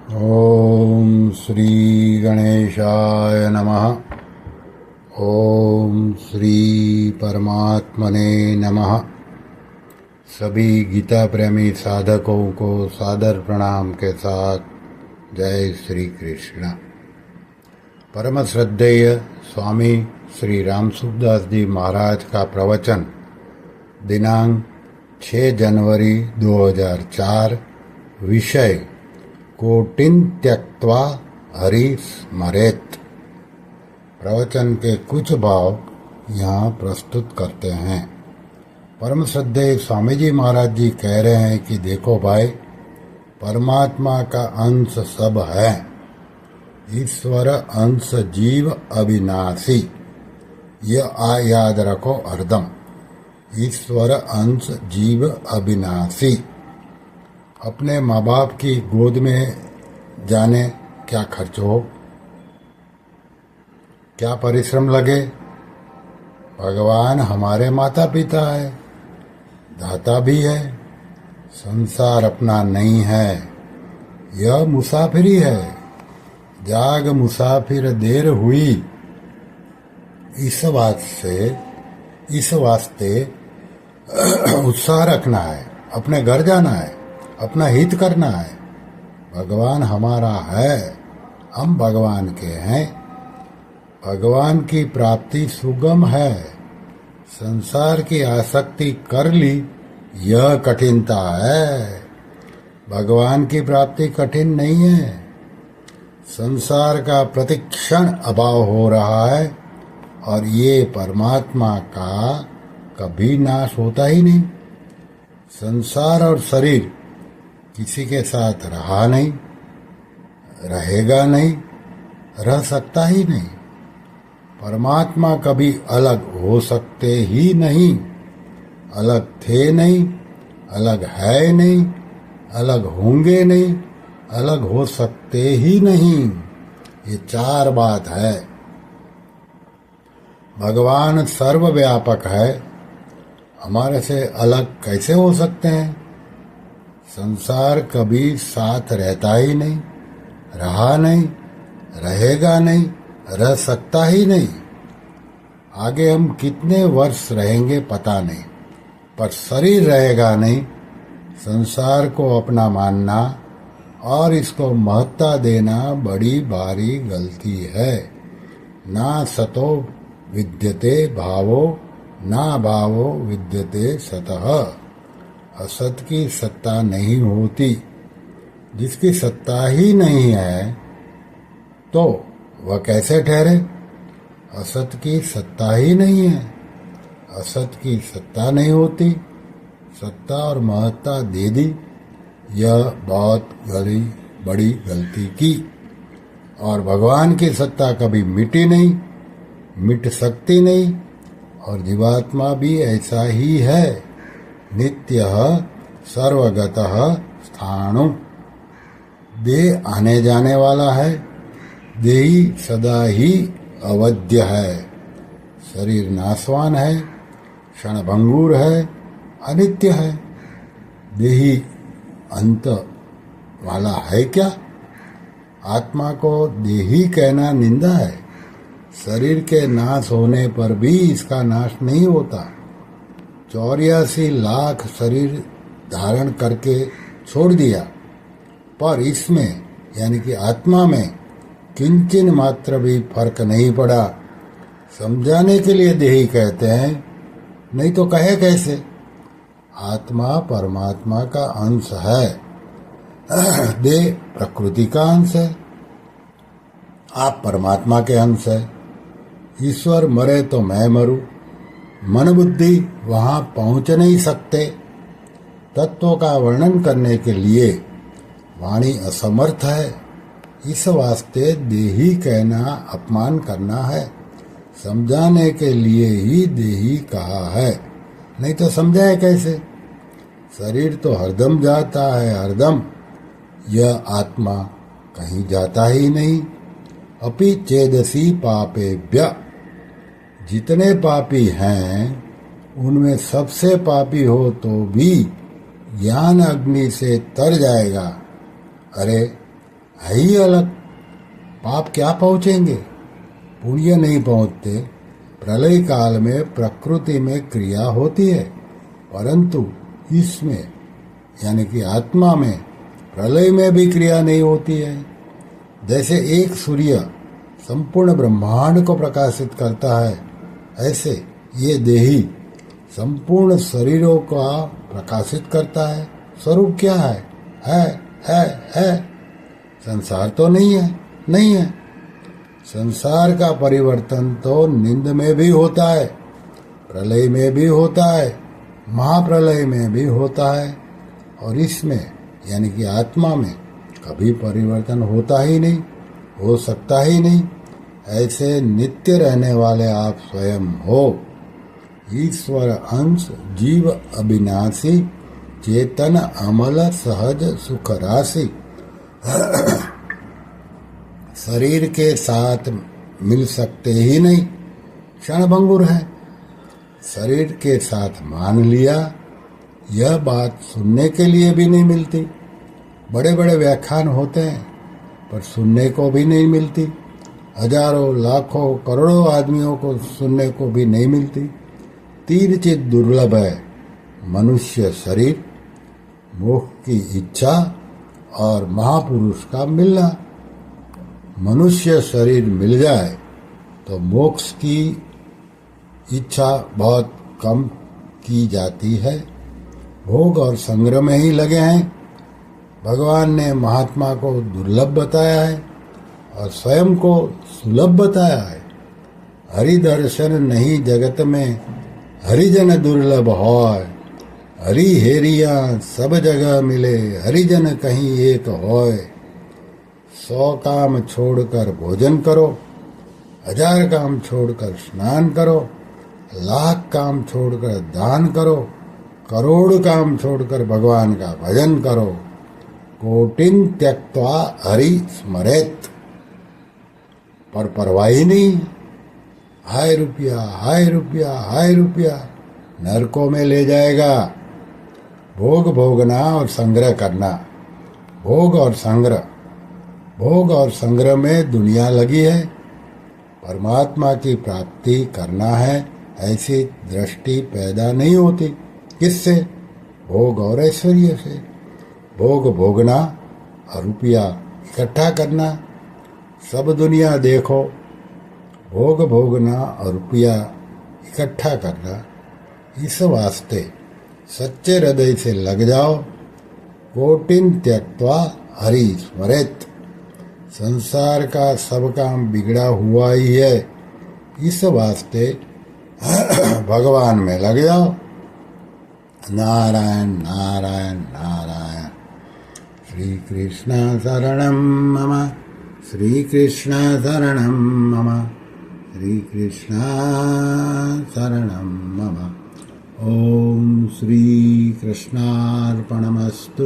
ओम श्री गणेशाय नमः। ओम श्री परमात्मने नमः। सभी गीता प्रेमी साधकों को सादर प्रणाम के साथ जय श्री कृष्ण। परम श्रद्धेय स्वामी श्री रामसुखदास जी महाराज का प्रवचन दिनांक 6 जनवरी 2004। विषय कोटिन त्यक्त्वा हरि स्मरेत। प्रवचन के कुछ भाव यहाँ प्रस्तुत करते हैं। परम श्रद्धेय स्वामी जी महाराज जी कह रहे हैं कि देखो भाई, परमात्मा का अंश सब है। ईश्वर अंश जीव अविनाशी, यह याद रखो हरदम। ईश्वर अंश जीव अविनाशी। अपने माँ बाप की गोद में जाने क्या खर्च हो, क्या परिश्रम लगे। भगवान हमारे माता पिता है, दाता भी है। संसार अपना नहीं है, यह मुसाफिरी है। जाग मुसाफिर देर हुई। इस वास्ते उत्साह रखना है, अपने घर जाना है, अपना हित करना है। भगवान हमारा है, हम भगवान के हैं। भगवान की प्राप्ति सुगम है। संसार की आसक्ति कर ली, यह कठिनता है। भगवान की प्राप्ति कठिन नहीं है। संसार का प्रतिक्षण अभाव हो रहा है और ये परमात्मा का कभी नाश होता ही नहीं। संसार और शरीर किसी के साथ रहा नहीं, रहेगा नहीं, रह सकता ही नहीं। परमात्मा कभी अलग हो सकते ही नहीं। अलग थे नहीं, अलग है नहीं, अलग होंगे नहीं, अलग हो सकते ही नहीं। ये चार बात है। भगवान सर्वव्यापक है, हमारे से अलग कैसे हो सकते हैं। संसार कभी साथ रहता ही नहीं, रहा नहीं, रहेगा नहीं, रह सकता ही नहीं। आगे हम कितने वर्ष रहेंगे पता नहीं, पर शरीर रहेगा नहीं। संसार को अपना मानना और इसको महत्ता देना बड़ी भारी गलती है। ना सतो विद्यते भावो, ना भावो विद्यते सतः। असत की सत्ता नहीं होती। जिसकी सत्ता ही नहीं है तो वह कैसे ठहरे। असत की सत्ता ही नहीं है, असत की सत्ता नहीं होती। सत्ता और महत्ता दे दी, यह बहुत बड़ी गलती की। और भगवान की सत्ता कभी मिटी नहीं, मिट सकती नहीं। और जीवात्मा भी ऐसा ही है। नित्यः सर्वगतः स्थाणु। देह आने जाने वाला है, देही सदा ही अवध्य है। शरीर नाशवान है, क्षणभंगुर है, अनित्य है। देही अंत वाला है क्या। आत्मा को देही कहना निंदा है। शरीर के नाश होने पर भी इसका नाश नहीं होता। 84 लाख शरीर धारण करके छोड़ दिया, पर इसमें यानी कि आत्मा में किंचन मात्र भी फर्क नहीं पड़ा। समझाने के लिए देही कहते हैं, नहीं तो कहे कैसे। आत्मा परमात्मा का अंश है, देह प्रकृति का अंश है। आप परमात्मा के अंश है। ईश्वर मरे तो मैं मरूं। मन बुद्धि वहां पहुंच नहीं सकते। तत्वों का वर्णन करने के लिए वाणी असमर्थ है। इस वास्ते देही कहना अपमान करना है। समझाने के लिए ही देही कहा है, नहीं तो समझाए कैसे। शरीर तो हरदम जाता है, हरदम। यह आत्मा कहीं जाता ही नहीं। अपि चेदसी पापेभ्य। जितने पापी हैं उनमें सबसे पापी हो तो भी ज्ञान अग्नि से तर जाएगा। अरे है ही अलग। पाप क्या पहुंचेंगे, पुण्य नहीं पहुंचते। प्रलय काल में प्रकृति में क्रिया होती है, परंतु इसमें यानी कि आत्मा में प्रलय में भी क्रिया नहीं होती है। जैसे एक सूर्य संपूर्ण ब्रह्मांड को प्रकाशित करता है, ऐसे ये देही संपूर्ण शरीरों का प्रकाशित करता है। स्वरूप क्या है? है। संसार तो नहीं है, नहीं है। संसार का परिवर्तन तो नींद में भी होता है, प्रलय में भी होता है, महाप्रलय में भी होता है, और इसमें यानी कि आत्मा में कभी परिवर्तन होता ही नहीं, हो सकता ही नहीं। ऐसे नित्य रहने वाले आप स्वयं हो, ईश्वर अंश, जीव अविनाशी, चेतन अमल सहज सुख राशि। शरीर के साथ मिल सकते ही नहीं, क्षणभंगुर है। शरीर के साथ मान लिया, यह बात सुनने के लिए भी नहीं मिलती। बड़े बड़े व्याख्यान होते हैं, पर सुनने को भी नहीं मिलती। हजारों लाखों करोड़ों आदमियों को सुनने को भी नहीं मिलती। तीन चीज दुर्लभ है, मनुष्य शरीर, मोक्ष की इच्छा और महापुरुष का मिलना। मनुष्य शरीर मिल जाए तो मोक्ष की इच्छा बहुत कम की जाती है। भोग और संग्रह में ही लगे हैं। भगवान ने महात्मा को दुर्लभ बताया है और स्वयं को सुलभ बताया है। हरि दर्शन नहीं जगत में हरिजन दुर्लभ होय। हरि हेरिया सब जगह मिले, हरिजन कहीं एक होय। 100 काम छोड़कर भोजन करो, 1000 काम छोड़कर स्नान करो, लाख काम छोड़कर दान करो, करोड़ काम छोड़कर भगवान का भजन करो। कोटिन त्यक्त्वा हरि स्मरेत, पर परवाह ही नहीं। हाय रुपया, हाय रुपया, हाय रुपया, नरकों में ले जाएगा। भोग भोगना और संग्रह करना, भोग और संग्रह, भोग और संग्रह में दुनिया लगी है। परमात्मा की प्राप्ति करना है, ऐसी दृष्टि पैदा नहीं होती। किससे? भोग और ऐश्वर्य से। भोग भोगना और रुपया इकट्ठा करना, सब दुनिया देखो। भोग भोगना और रुपया इकट्ठा करना, इस वास्ते सच्चे हृदय से लग जाओ। कोटिन त्यक्त्वा हरि स्मरेत। संसार का सब काम बिगड़ा हुआ ही है, इस वास्ते भगवान में लग जाओ। नारायण नारायण नारायण। श्री कृष्ण शरणं मम, श्री कृष्ण शरणं मम, श्री कृष्ण शरणं मम। ओम श्री कृष्णार्पणमस्तु।